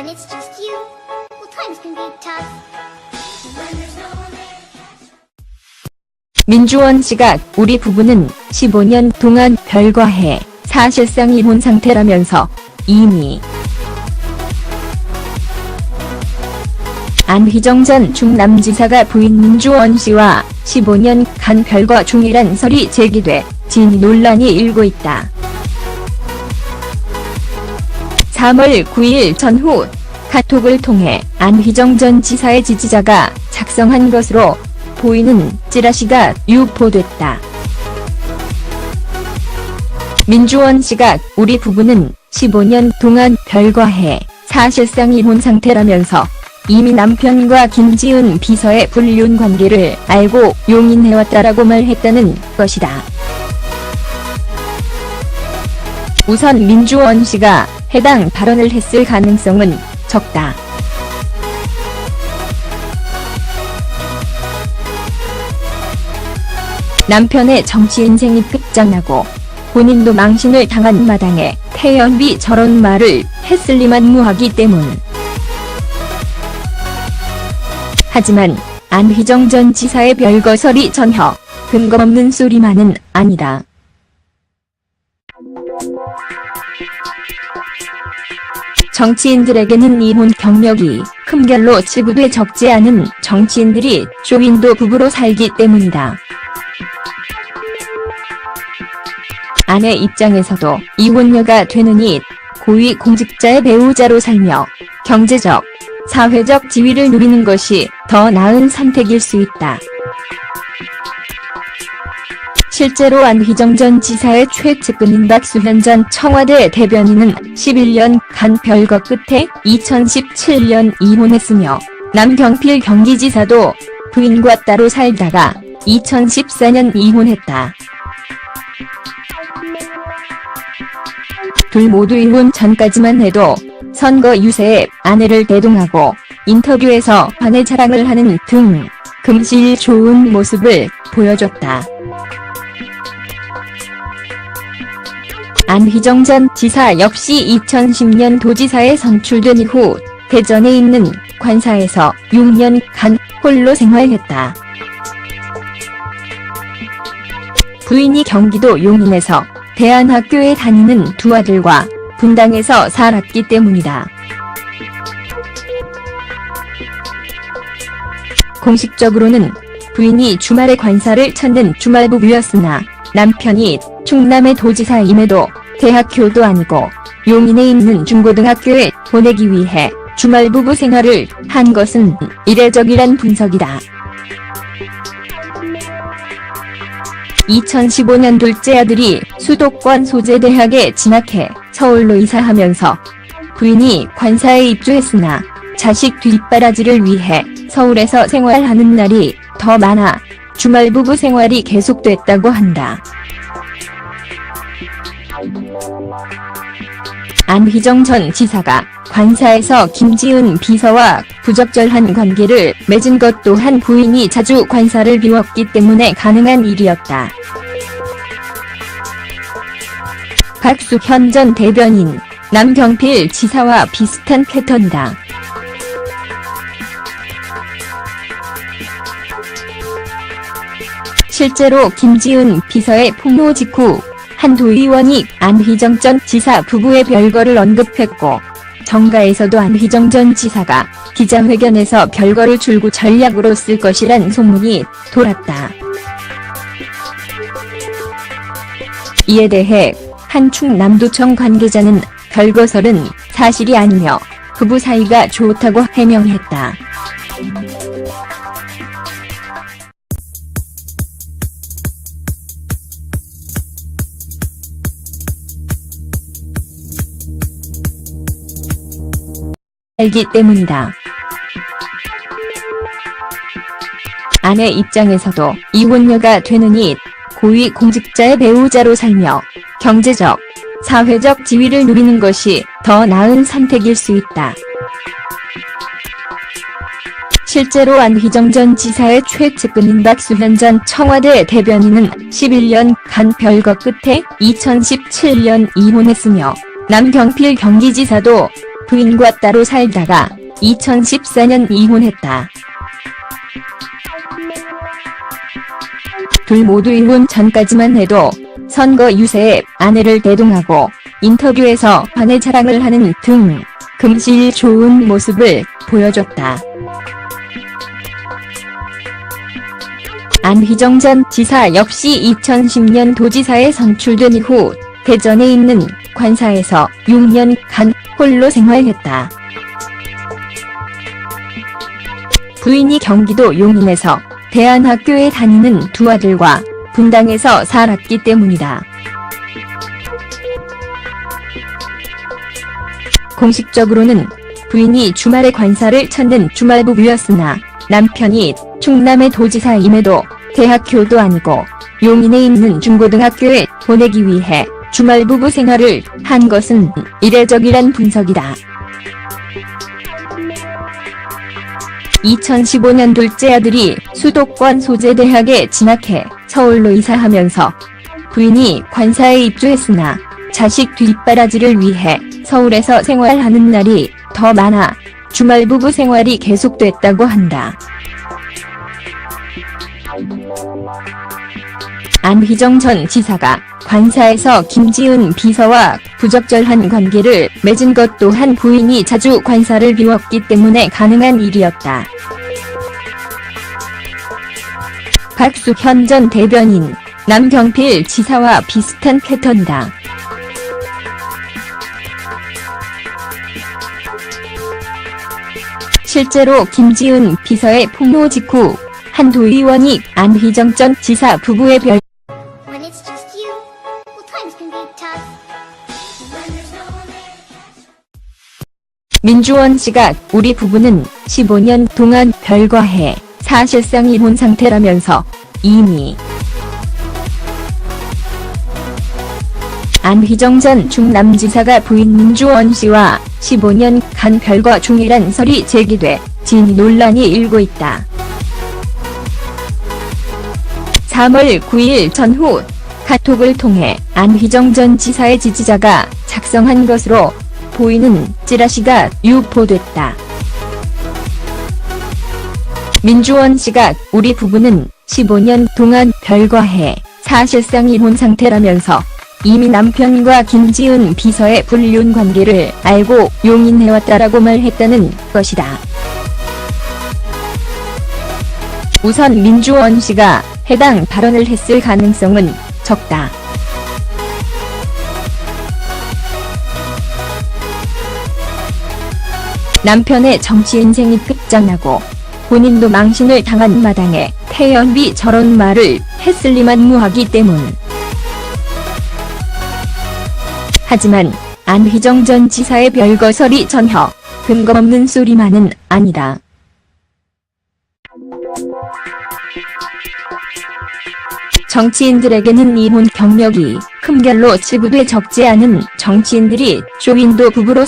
it's just you, well, times can be tough. When there's no one there to catch. 민주원 씨가 우리 부부는 15년 동안 별거해 사실상 이혼 상태라면서 이미 안휘정 전 충남지사가 부인 민주원 씨와 15년간 별거 중이란 설이 제기돼 진 논란이 일고 있다. 3월 9일 전후 카톡을 통해 안휘정 전 지사의 지지자가 작성한 것으로 보이는 찌라시가 유포됐다. 민주원 씨가 우리 부부는 15년 동안 별거해 사실상 이혼 상태라면서 이미 남편과 김지은 비서의 불륜 관계를 알고 용인해왔다라고 말했다는 것이다. 우선 민주원 씨가 해당 발언을 했을 가능성은 적다. 남편의 정치 인생이 끝장나고 본인도 망신을 당한 마당에 태연비 저런 말을 했을 리만 무하기 때문. 하지만 안휘정 전 지사의 별거설이 전혀 근거 없는 소리만은 아니다. 정치인들에게는 이혼 경력이 흠결로 치부돼 적지 않은 정치인들이 쇼윈도 부부로 살기 때문이다. 아내 입장에서도 이혼녀가 되느니 고위 공직자의 배우자로 살며 경제적, 사회적 지위를 누리는 것이 더 나은 선택일 수 있다. 실제로 안휘정 전 지사의 최측근인 박수현 전 청와대 대변인은 11년간 별거 끝에 2017년 이혼했으며 남경필 경기지사도 부인과 따로 살다가 2014년 이혼했다. 둘 모두 이혼 전까지만 해도 선거 유세에 아내를 대동하고 인터뷰에서 아내 자랑을 하는 등 금실 좋은 모습을 보여줬다. 안휘정 전 지사 역시 2010년 도지사에 선출된 이후 대전에 있는 관사에서 6년간 홀로 생활했다. 부인이 경기도 용인에서 대안학교에 다니는 두 아들과 분당에서 살았기 때문이다. 공식적으로는 부인이 주말에 관사를 찾는 주말부부였으나 남편이 충남의 도지사임에도 대학교도 아니고 용인에 있는 중고등학교에 보내기 위해 주말부부 생활을 한 것은 이례적이란 분석이다. 2015년 둘째 아들이 수도권 소재대학에 진학해 서울로 이사하면서 부인이 관사에 입주했으나 자식 뒷바라지를 위해 서울에서 생활하는 날이 더 많아 주말부부 생활이 계속됐다고 한다. 안휘정 전 지사가 관사에서 김지은 비서와 부적절한 관계를 맺은 것 또한 부인이 자주 관사를 비웠기 때문에 가능한 일이었다. 박수현 전 대변인, 남경필 지사와 비슷한 패턴이다. 실제로 김지은 비서의 폭로 직후 한 도의원이 안휘정 전 지사 부부의 별거를 언급했고 정가에서도 안휘정 전 지사가 기자회견에서 별거를 줄구 전략으로 쓸 것이란 소문이 돌았다. 이에 대해 한 충남도청 관계자는 별거설은 사실이 아니며 부부 사이가 좋다고 해명했다. 알기 때문이다. 아내 입장에서도 이혼녀가 되느니 고위 공직자의 배우자로 살며 경제적, 사회적 지위를 누리는 것이 더 나은 선택일 수 있다. 실제로 안휘정 전 지사의 최측근인 박수현 전 청와대 대변인은 11년간 별거 끝에 2017년 이혼했으며 남경필 경기지사도 부인과 따로 살다가 2014년 이혼했다. 둘 모두 이혼 전까지만 해도 선거 유세에 아내를 대동하고 인터뷰에서 아내 자랑을 하는 등 금실 좋은 모습을 보여줬다. 안휘정 전 지사 역시 2010년 도지사에 선출된 이후 대전에 있는 관사에서 6년간 홀로 생활했다. 부인이 경기도 용인에서 대안학교에 다니는 두 아들과 분당에서 살았기 때문이다. 공식적으로는 부인이 주말에 관사를 찾는 주말부부였으나 남편이 충남의 도지사임에도 대학교도 아니고 용인에 있는 중고등학교에 보내기 위해 주말부부 생활을 한 것은 이례적이란 분석이다. 2015년 둘째 아들이 수도권 소재대학에 진학해 서울로 이사하면서 부인이 관사에 입주했으나 자식 뒷바라지를 위해 서울에서 생활하는 날이 더 많아 주말부부 생활이 계속됐다고 한다. 안휘정 전 지사가 관사에서 김지은 비서와 부적절한 관계를 맺은 것 또한 부인이 자주 관사를 비웠기 때문에 가능한 일이었다. 박수현 전 대변인, 남경필 지사와 비슷한 패턴이다. 실제로 김지은 비서의 폭로 직후 한 도의원이 안휘정 전 지사 부부의 별 When it's just you, well, times can be tough. When there's no one there to catch. 민주원 씨가 우리 부부는 15년 동안 별과해 사실상 이혼 상태라면서 이미 안휘정 전 충남지사가 부인 민주원 씨와 15년간 별거 중이란 설이 제기돼 진 논란이 일고 있다. 3월 9일 전후 카톡을 통해 안휘정 전 지사의 지지자가 작성한 것으로 보이는 찌라시가 유포됐다. 민주원 씨가 우리 부부는 15년 동안 별과해 사실상 이혼 상태라면서 이미 남편과 김지은 비서의 불륜 관계를 알고 용인해왔다라고 말했다는 것이다. 우선 민주원 씨가 해당 발언을 했을 가능성은 적다. 남편의 정치 인생이 끝장나고 본인도 망신을 당한 마당에 태연비 저런 말을 했을 리만 무하기 때문. 하지만 안휘정 전 지사의 별거설이 전혀 근거 없는 소리만은 아니다. 정치인들에게는 이혼 경력이 흠결로 치부돼 적지 않은 정치인들이 쇼윈도 부부로